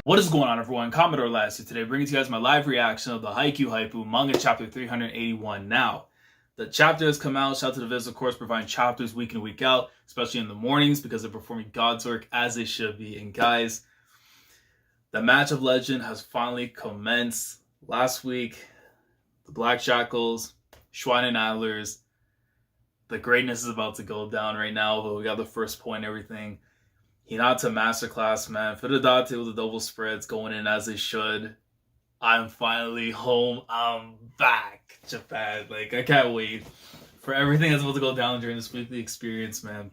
What is going on, everyone? Commodore last year today, bringing to you guys my live reaction of the Haikyu manga chapter 381. Now, the chapter has come out. Shout out to the Viz, of course, providing chapters week in and week out, especially in the mornings because they're performing God's work as they should be. And guys, the match of legend has finally commenced. Last week, the Black Shackles, Schwein and Adlers. The greatness is about to go down right now, but we got the first point and everything. Hinata masterclass, man. Furudate with the double spreads going in as they should. I'm finally home. I'm back, Japan. Like, I can't wait for everything that's about to go down during this weekly experience, man.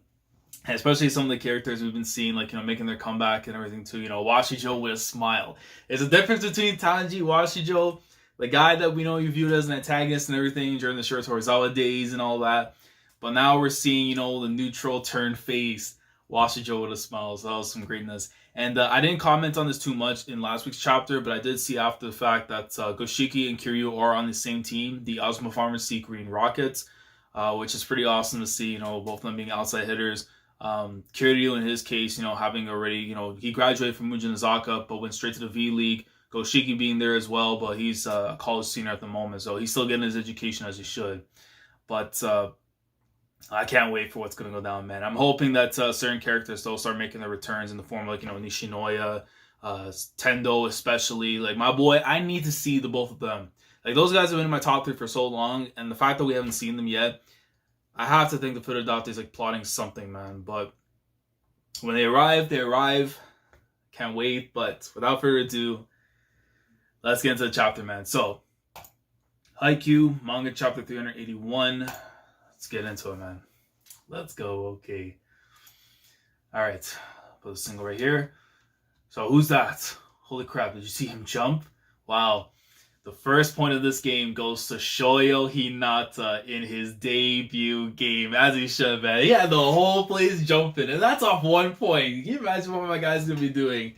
And especially some of the characters we've been seeing, like, making their comeback and everything too. Washijo with a smile. There's a difference between Tanji, Washijo, the guy that we know you viewed as an antagonist and everything during the Shiro Torizawa days and all that. But now we're seeing, the neutral turned face. Washijo with a smile, so that was some greatness. And I didn't comment on this too much in last week's chapter, but I did see after the fact that Goshiki and Kiryu are on the same team, the Azuma Farmers Sea Green Rockets, which is pretty awesome to see, both of them being outside hitters. Kiryu, in his case, having already, he graduated from Mujinazaka, but went straight to the V-League. Goshiki being there as well, but he's a college senior at the moment, so he's still getting his education as he should. But I can't wait for what's going to go down, man. I'm hoping that certain characters, they'll start making their returns in the form of, Nishinoya, Tendo especially. Like, my boy, I need to see the both of them. Like, those guys have been in my top 3 for so long, and the fact that we haven't seen them yet, I have to think the Furudate is, plotting something, man. But when they arrive, they arrive. Can't wait, but without further ado, let's get into the chapter, man. So, Haikyu, manga chapter 381. Let's get into it, man. Let's go. Okay. All right. Put a single right here. So who's that? Holy crap. Did you see him jump? Wow. The first point of this game goes to Shoyo Hinata in his debut game, as he should, man. He had the whole place jumping, and that's off 1 point. Can you imagine what my guy's going to be doing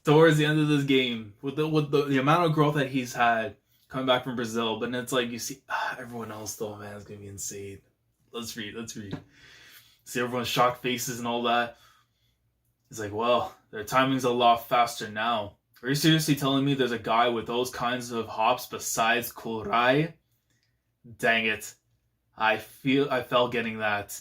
towards the end of this game with the amount of growth that he's had coming back from Brazil? But it's like you see everyone else, though, man, it's going to be insane. Let's read. See everyone's shocked faces and all that. He's like, well, their timing's a lot faster now. Are you seriously telling me there's a guy with those kinds of hops besides Kurai? Dang it. I felt getting that.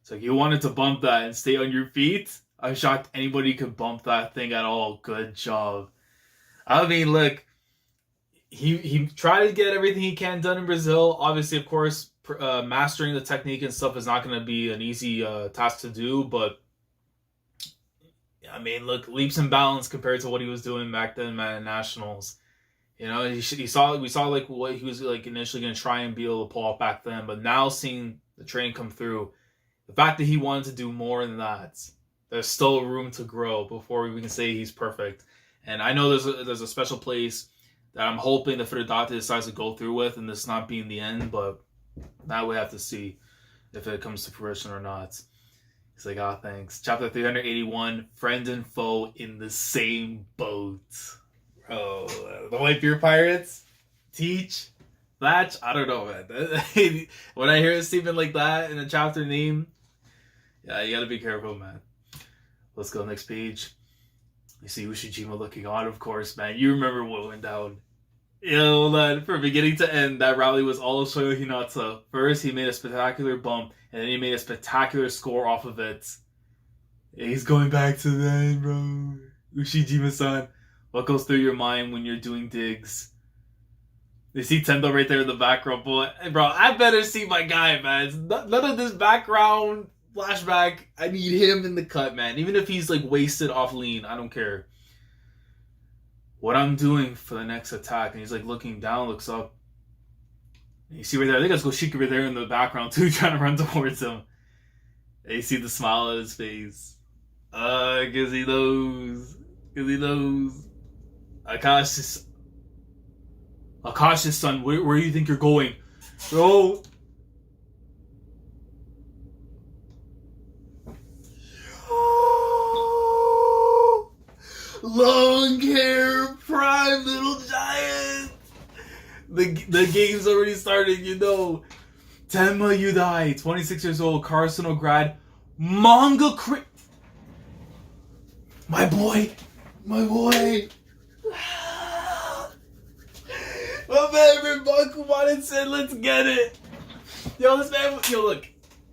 It's like, you wanted to bump that and stay on your feet? I'm shocked anybody could bump that thing at all. Good job. I mean, look, he tried to get everything he can done in Brazil. Obviously, of course, mastering the technique and stuff is not going to be an easy task to do, but I mean, look, leaps and bounds compared to what he was doing back then at Nationals. We saw like what he was like initially going to try and be able to pull off back then, but now seeing the train come through, the fact that he wanted to do more than that, there's still room to grow before we can say he's perfect. And I know there's a special place that I'm hoping the Furudate decides to go through with, and this not being the end, but now we have to see if it comes to fruition or not. He's like, thanks. Chapter 381, friend and foe in the same boat. Bro, the White Beer Pirates? Teach? Thatch? I don't know, man. When I hear a statement like that in a chapter name, yeah, you gotta be careful, man. Let's go next page. You see Ushijima looking on, of course, man. You remember what went down. Man, from beginning to end, that rally was all Shoyo Hinata. First, he made a spectacular bump, and then he made a spectacular score off of it. He's going back to that, bro. Ushijima-san, what goes through your mind when you're doing digs? You see Tendo right there in the background, boy. Bro, I better see my guy, man. None of this background flashback. I need him in the cut, man. Even if he's, wasted off lean, I don't care. What I'm doing for the next attack. And he's looking down, looks up. And you see right there, I think that's Goshiki right there in the background too, trying to run towards him. And you see the smile on his face. Cause he knows. Akashi's son, where do you think you're going? Bro. Long hair, prime little giant. The game's already started, Tenma Yudai, 26 years old, Carson grad, manga My boy, My boy. My man ripped Bakuman and said, let's get it. Yo, this man, yo, look.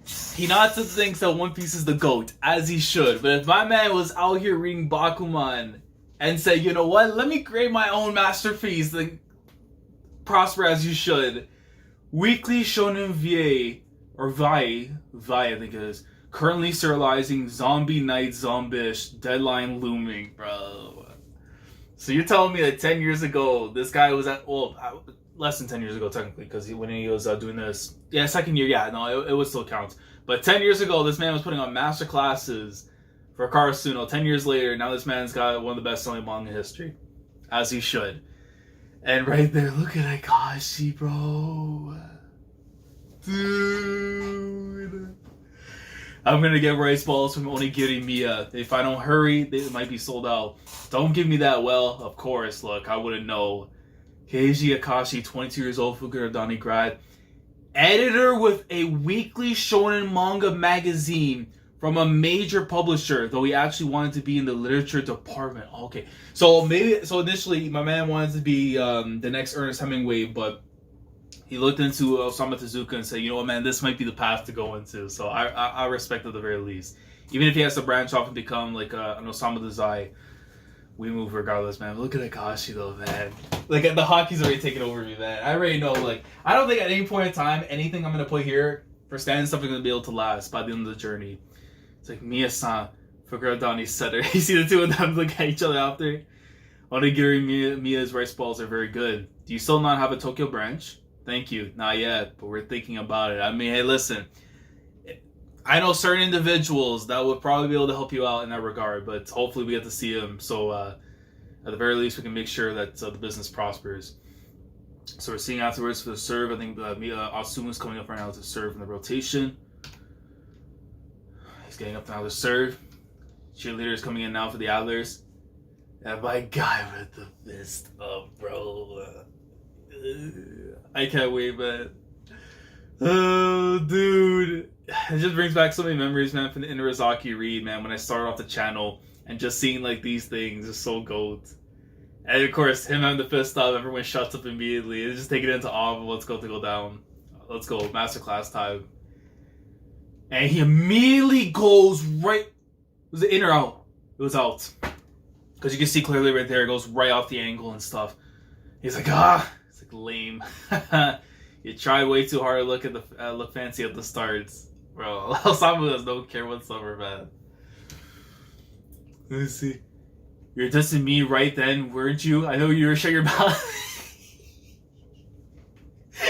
Hinata thinks that One Piece is the GOAT, as he should. But if my man was out here reading Bakuman and said, you know what, let me create my own masterpiece, then prosper as you should. Weekly Shonen VA, or VI, I think it is, currently serializing Zombie Night Zombish, deadline looming, bro. So you're telling me that 10 years ago, this guy was at, well, less than 10 years ago technically, because when he was doing this, yeah, second year, yeah, no, it would still count. But 10 years ago, this man was putting on master classes for Karasuno. 10 years later, now this man's got one of the best-selling manga in history, as he should. And right there, look at Akaashi, bro. Dude. I'm gonna get rice balls from Onigiri Miya. If I don't hurry, they might be sold out. Don't give me that well, of course. Look, I wouldn't know. Keiji Akaashi, 22 years old, Fukurodani grad. Editor with a weekly shonen manga magazine from a major publisher, though he actually wanted to be in the literature department. Okay, so initially my man wanted to be the next Ernest Hemingway, but he looked into Osamu Tezuka and said, you know what, man, this might be the path to go into. So I respect it at the very least. Even if he has to branch off and become like an Osamu Dazai, we move regardless, man. Look at Akaashi though, man. Like, the hockey's already taken over me, man. I already know, like, I don't think at any point in time, anything I'm going to put here for stand stuff is going to be able to last by the end of the journey. It's like, Miya-san, Fukurodani Setter. You see the two of them look at each other after? Onigiri Miya's rice balls are very good. Do you still not have a Tokyo branch? Thank you. Not yet, but we're thinking about it. I mean, hey, listen. I know certain individuals that would probably be able to help you out in that regard, but hopefully we get to see them. So, at the very least, we can make sure that the business prospers. So we're seeing afterwards for the serve. I think Miya Atsumu is coming up right now to serve in the rotation. He's getting up now to serve. Cheerleader is coming in now for the Adlers. And my guy with the fist up, bro. I can't wait, man. Oh, dude. It just brings back so many memories, man, from the Inarizaki read, man, when I started off the channel. And just seeing, like, these things is so gold. And, of course, him having the fist up, everyone shuts up immediately. It's just taking it into awe of what's going to go down. Let's go. Masterclass time. And he immediately goes right... Was it in or out? It was out. Because you can see clearly right there, it goes right off the angle and stuff. He's like, ah! It's like, lame. You tried way too hard to look fancy at the starts. Bro, Osamu does not care whatsoever, man. Let me see. You're dissing me right then, weren't you? I know you were shut your mouth.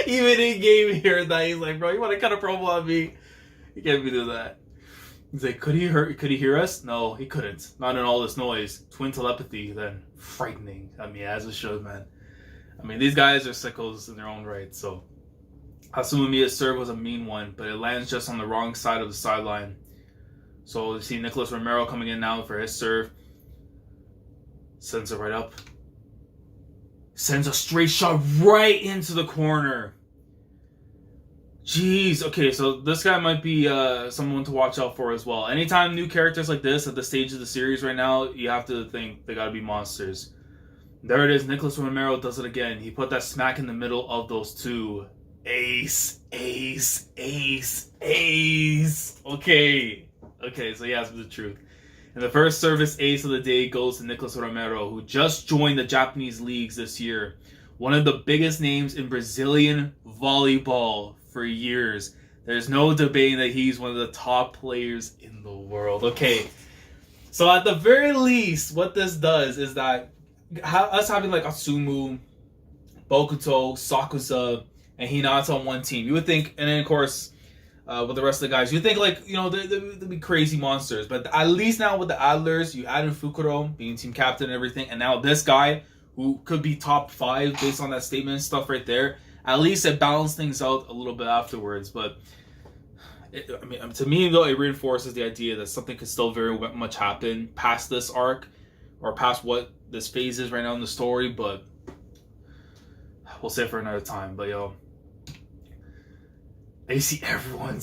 Even in game he heard that. He's like, bro, you want to cut a promo on me? You can't be doing that. He's like, could he hear us? No, he couldn't. Not in all this noise. Twin telepathy, then. Frightening. I mean, as it should, man. I mean, these guys are sickos in their own right, so. Atsumu Miya's serve was a mean one, but it lands just on the wrong side of the sideline. So you see Nicholas Romero coming in now for his serve. Sends it right up. Sends a straight shot right into the corner. Jeez. Okay, so this guy might be someone to watch out for as well. Anytime new characters like this at the stage of the series right now, you have to think they gotta be monsters. There it is. Nicholas Romero does it again. He put that smack in the middle of those two. Ace, ace, ace, ace. Okay, so he has the truth. And the first service ace of the day goes to Nicholas Romero, who just joined the Japanese leagues this year. One of the biggest names in Brazilian volleyball for years. There's no debating that he's one of the top players in the world. Okay, so at the very least, what this does is that us having like Atsumu, Bokuto, Sakusa, and Hinata on one team, you would think, and then of course, with the rest of the guys, you think like, you know, they'd be crazy monsters. But at least now with the Adlers, you added Fukuro being team captain and everything, and now this guy who could be top 5 based on that statement and stuff right there. At least it balanced things out a little bit afterwards. But I mean, to me though, it reinforces the idea that something could still very much happen past this arc or past what this phase is right now in the story. But we'll save it for another time. But yo. You see everyone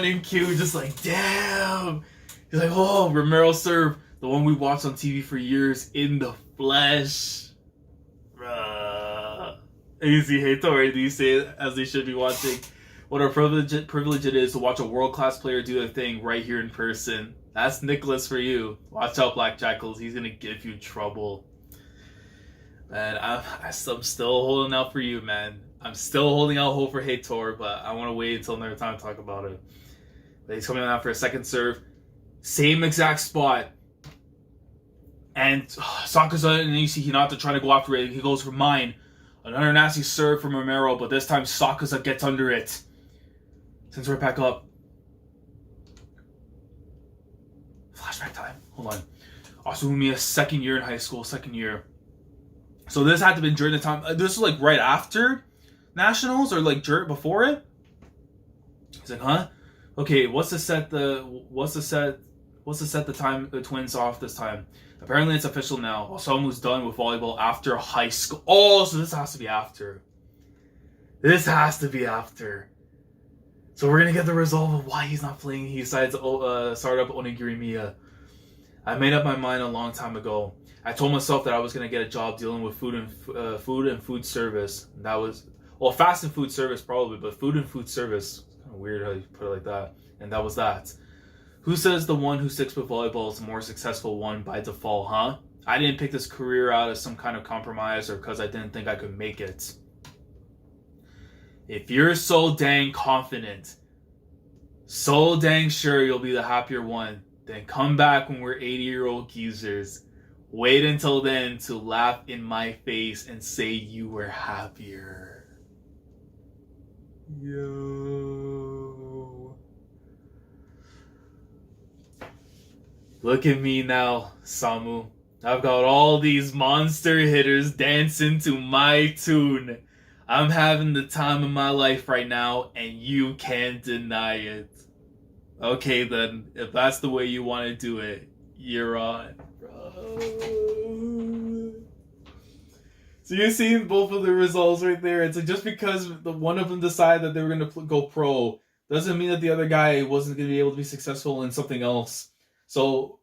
in queue just like, damn. He's like, oh, Romero serve. The one we watched on TV for years in the flesh. Easy Heitor, these days, as they should be watching. What a privilege it is to watch a world-class player do their thing right here in person. That's Nicholas for you. Watch out, Black Jackals. He's going to give you trouble. Man, I'm still holding out for you, man. I'm still holding out hope for Heitor, but I want to wait until another time to talk about it. But he's coming out for a second serve. Same exact spot. And Sakusa and you see Hinata trying to go after it. He goes for mine. Another nasty serve from Romero, but this time Sakusa gets under it. Sends right back up. Flashback time. Hold on. Atsumu Miya, second year in high school, second year. So this had to have been during the time. This was like right after Nationals or like before it. He's like, huh? Okay, what's the set the time the twins off this time? Apparently it's official now. Osamu's done with volleyball after high school. Oh, so this has to be after. This has to be after. So we're gonna get the resolve of why he's not playing. He decides to start up Onigiri Miya. I made up my mind a long time ago. I told myself that I was gonna get a job dealing with food and food service. And that was, well, fast and food service probably, but food and food service. It's kind of weird how you put it like that. And that was that. Who says the one who sticks with volleyball is the more successful one by default, huh? I didn't pick this career out as some kind of compromise or because I didn't think I could make it. If you're so dang confident, so dang sure you'll be the happier one, then come back when we're 80-year-old geezers. Wait until then to laugh in my face and say you were happier. Yo. Look at me now, Samu. I've got all these monster hitters dancing to my tune. I'm having the time of my life right now, and you can't deny it. Okay then, if that's the way you want to do it, you're on, bro. So you're seeing both of the results right there. It's like just because the one of them decided that they were going to go pro doesn't mean that the other guy wasn't going to be able to be successful in something else. So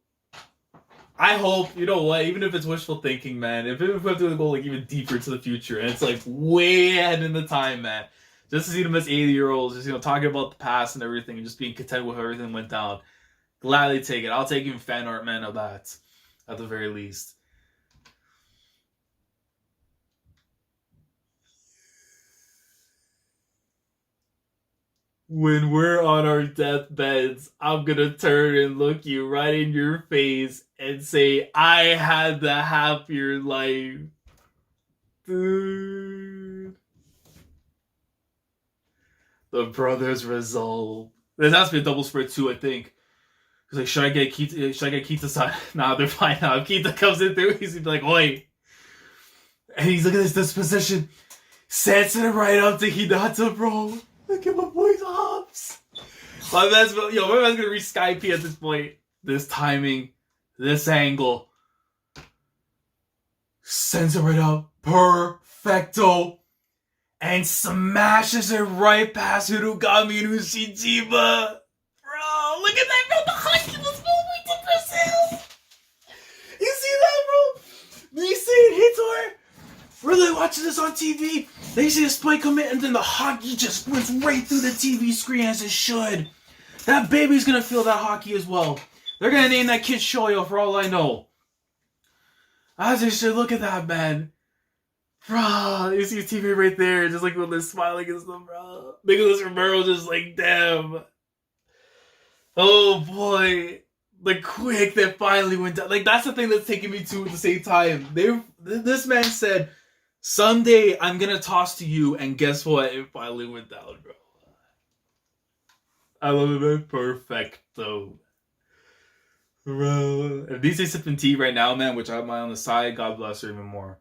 I hope, you know what, even if it's wishful thinking, man, if we have to go like even deeper to the future, and it's like way ahead in the time, man, just to see them as 80-year-olds, just, you know, talking about the past and everything, and just being content with how everything went down, gladly take it. I'll take even fan art, man, of that, at the very least. When we're on our deathbeds, I'm gonna turn and look you right in your face and say, I had the happier life. Dude. The brothers resolve. There has to be a double spread too, I think. He's like, should I get Kita's side? Nah, they're fine now. If Kita comes in through, he's gonna be like, oi. And he's looking at his disposition. Sets it right up to Hinata, bro. Look at my boy's hops. My man's gonna reach Skype at this point. This timing, this angle. Sends it right up. Perfecto. And smashes it right past Hirugami and Ushijima. Bro, look at that, bro. The Haikyu was moving to Brazil. You see that, bro? Me saying Hitor. Really watching this on TV. They see a spike come in and then the hockey just went right through the TV screen as it should. That baby's gonna feel that hockey as well. They're gonna name that kid Shoyo for all I know. As they should. Look at that, man. Bro, you see his TV right there, just like when they're smiling and stuff, bro. Nicholas Romero just like, damn. Oh boy. The quick that finally went down. Like, that's the thing that's taking me to at the same time. This man said, someday I'm gonna toss to you, and guess what? It finally went down, bro. I love it, man. Perfecto. Bro. If these days sipping tea right now, man, which I have mine on the side, God bless her even more.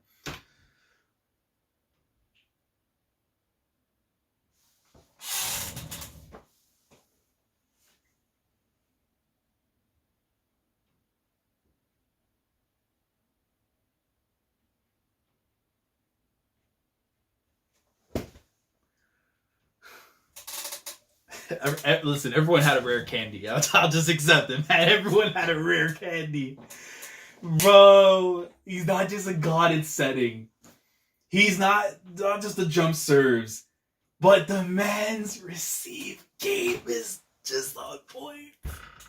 Listen, everyone had a rare candy. I'll just accept it, man. Everyone had a rare candy. Bro, he's not just a god in setting. He's not just the jump serves. But the man's receive game is just on point.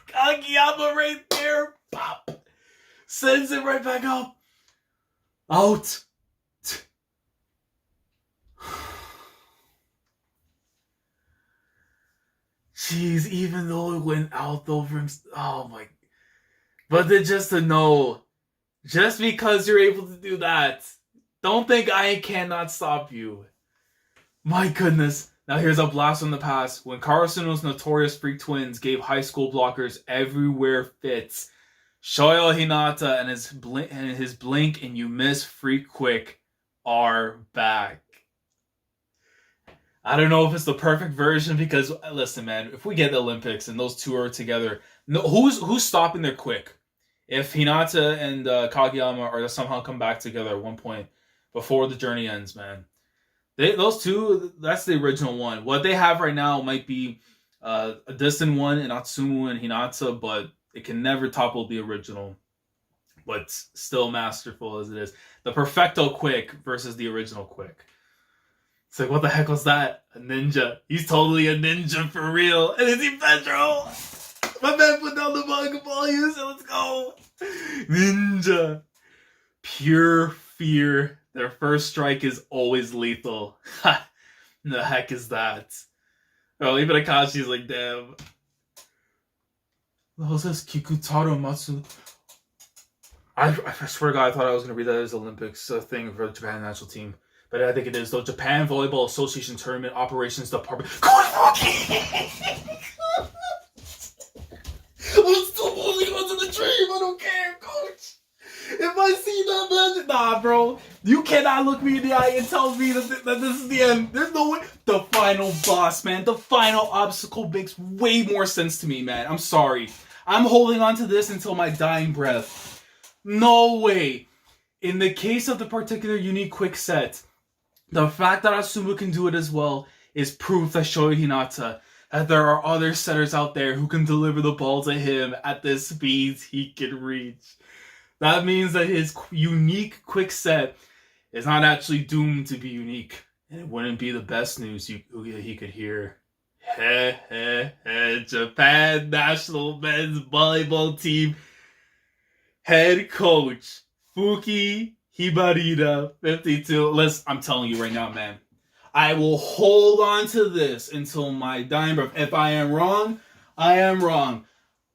Kageyama right there. Pop. Sends it right back up. Out. Jeez, even though it went out though for him. Oh my. But then just to know, just because you're able to do that, don't think I cannot stop you. My goodness. Now here's a blast from the past. When Karasuno's notorious freak twins gave high school blockers everywhere fits, Shoyo Hinata and his blink and you miss freak quick are back. I don't know if it's the perfect version because listen, man, if we get the Olympics and those two are together, no, who's stopping their quick? If Hinata and Kageyama are to somehow come back together at one point before the journey ends, man. Those two, that's the original one. What they have right now might be a distant one in Atsumu and Hinata, but it can never topple the original. But still masterful as it is. The Pefecto quick versus the original quick. It's like, what the heck was that? A ninja. He's totally a ninja for real. And is he Pedro? My man put down the manga volumes and let's go. Ninja. Pure fear. Their first strike is always lethal. Ha! The heck is that? Oh, even Akashi's like, damn. What was this? Kikutaro Matsu. I swear to God, I thought I was going to read that as Olympics thing for the Japan national team. But I think it is, though. Japan Volleyball Association Tournament Operations Department. I'm still holding on to the dream. I don't care, coach. If I see that magic, nah, bro. You cannot look me in the eye and tell me that this is the end. There's no way. The final boss, man. The final obstacle makes way more sense to me, man. I'm sorry. I'm holding on to this until my dying breath. No way. In the case of the particular unique quick set, the fact that Atsumu can do it as well is proof that Shoyo Hinata, that there are other setters out there who can deliver the ball to him at the speeds he can reach. That means that his unique quick set is not actually doomed to be unique. And it wouldn't be the best news he could hear. Japan national men's volleyball team head coach Fuki Hibarita, 52. Listen, I'm telling you right now, man. I will hold on to this until my dying breath. If I am wrong, I am wrong.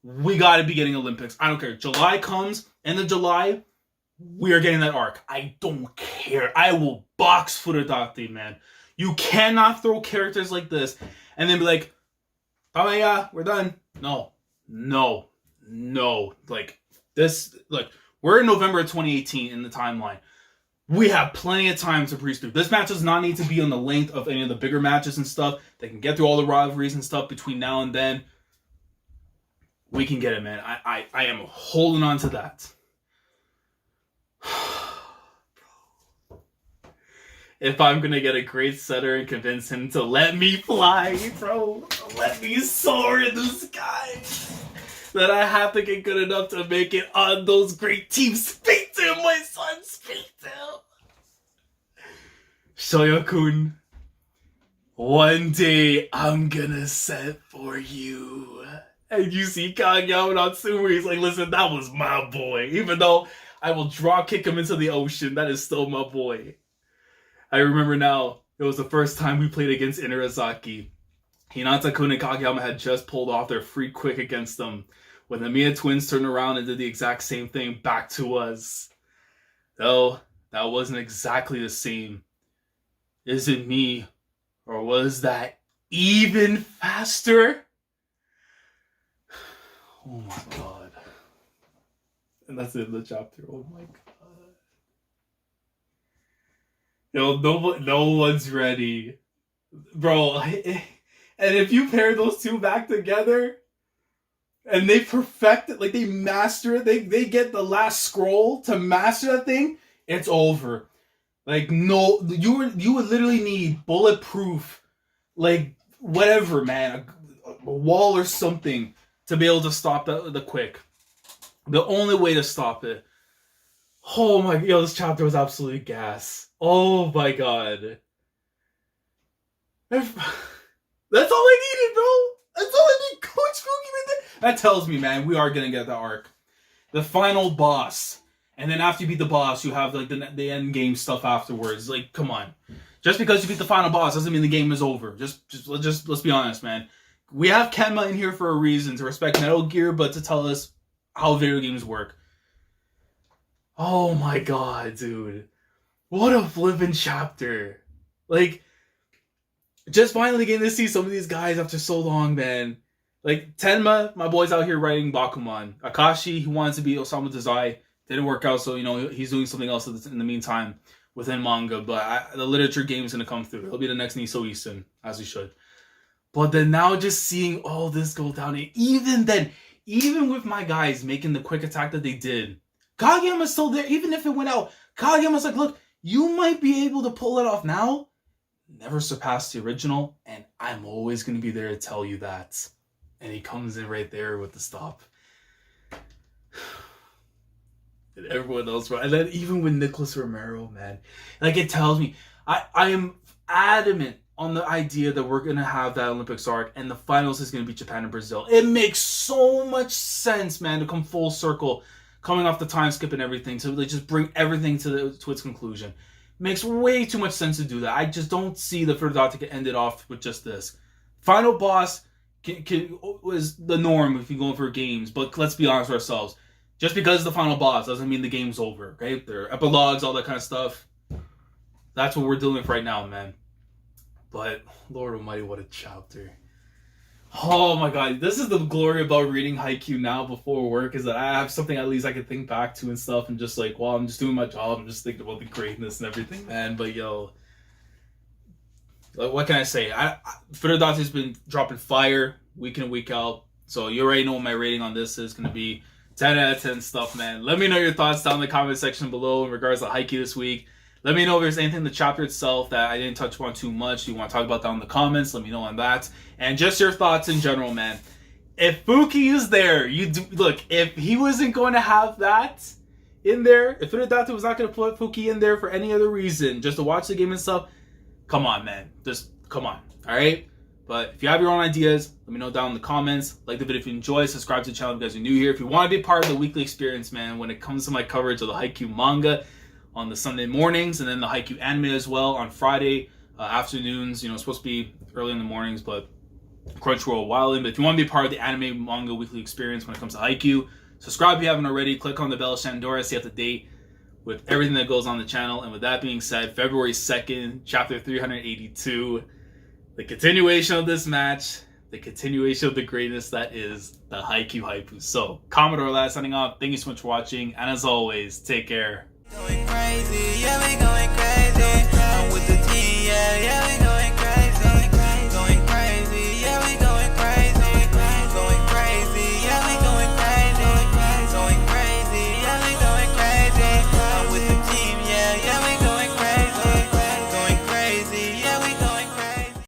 We got to be getting Olympics. I don't care. July comes. End of July, we are getting that arc. I don't care. I will box Furudate, man. You cannot throw characters like this and then be like, oh yeah, we're done. No. Like, this, like, we're in November of 2018 in the timeline. We have plenty of time to breeze through. This match does not need to be on the length of any of the bigger matches and stuff. They can get through all the rivalries and stuff between now and then. We can get it, man. I am holding on to that. If I'm gonna get a great setter and convince him to let me fly, bro, let me soar in the sky, then I have to get good enough to make it on those great teams. Speak to him, my son, speak to him. Shoyo-kun, one day I'm gonna set for you. And you see Kageyama and Atsumu, he's like, listen, that was my boy. Even though I will drop kick him into the ocean, that is still my boy. I remember now, it was the first time we played against Inarizaki. Hinata-kun and Kageyama had just pulled off their free quick against them when the Miya twins turned around and did the exact same thing back to us. Though, that wasn't exactly the same. Is it me? Or was that even faster? Oh my god. And that's it in the chapter. Oh my god. Yo, no one's ready. Bro, and if you pair those two back together, and they perfect it, like they master it, they get the last scroll to master that thing, it's over. Like, no, you would literally need bulletproof, like, whatever, man, a wall or something to be able to stop the quick. The only way to stop it. Oh my, yo, this chapter was absolutely gas. Oh my god. That's all I needed, bro. That's all I need. Coach Fuki right there. That tells me, man, we are gonna get the arc. The final boss. And then after you beat the boss, you have like the end game stuff afterwards. Like, come on. Just because you beat the final boss doesn't mean the game is over. Just let's be honest, man. We have Tenma in here for a reason, to respect Metal Gear, but to tell us how video games work. Oh my god, dude. What a flippin' chapter. Like, just finally getting to see some of these guys after so long, man. Like, Tenma, my boy's out here writing Bakuman. Akaashi, he wanted to be Osamu Dazai. Didn't work out, so, you know, he's doing something else in the meantime within manga. But the literature game is going to come through. He'll be the next Niso Isun, as he should. But then now just seeing all this go down, and even then, even with my guys making the quick attack that they did, Kageyama's still there. Even if it went out, Kageyama's like, look, you might be able to pull it off now. Never surpass the original, and I'm always going to be there to tell you that. And he comes in right there with the stop. And everyone else, and then even with Nicholas Romero, man, like, it tells me, I am adamant on the idea that we're gonna have that Olympics arc, and the finals is gonna be Japan and Brazil. It makes so much sense, man, to come full circle, coming off the time skip and everything, to like just bring everything to its conclusion. Makes way too much sense to do that. I just don't see the Ferdinand to end it off with just this. Final boss was the norm if you're going for games, but let's be honest with ourselves. Just because it's the final boss doesn't mean the game's over, okay? There are epilogues, all that kind of stuff. That's what we're dealing with right now, man. But, Lord Almighty, what a chapter. Oh my god, this is the glory about reading Haikyu now before work, is that I have something at least I can think back to and stuff, and just like, while I'm just doing my job, I'm just thinking about the greatness and everything, man. But yo, like, what can I say? Furadate's been dropping fire week in and week out, so you already know what my rating on this is going to be. 10 out of 10 stuff, man. Let me know your thoughts down in the comment section below in regards to Haikyu this week. Let me know if there's anything in the chapter itself that I didn't touch upon too much you want to talk about down in the comments. Let me know on that. And just your thoughts in general, man. If Fuki is there, look, if he wasn't going to have that in there, if Furudate was not going to put Fuki in there for any other reason, just to watch the game and stuff, come on, man. Just come on, all right? But if you have your own ideas, let me know down in the comments. Like the video if you enjoy. Subscribe to the channel if you guys are new here. If you want to be part of the weekly experience, man, when it comes to my coverage of the Haikyu manga on the Sunday mornings, and then the Haikyu anime as well on Friday afternoons. You know, it's supposed to be early in the mornings, but Crunchyroll while in. But if you want to be part of the anime manga weekly experience when it comes to Haikyu, subscribe if you haven't already. Click on the bell, Shandora, stay up to date with everything that goes on the channel. And with that being said, February 2nd, chapter 382. The continuation of this match, the continuation of the greatness that is the Haikyu Haipu. So, Commodore last signing off. Thank you so much for watching, and as always, take care. Going crazy, yeah, we going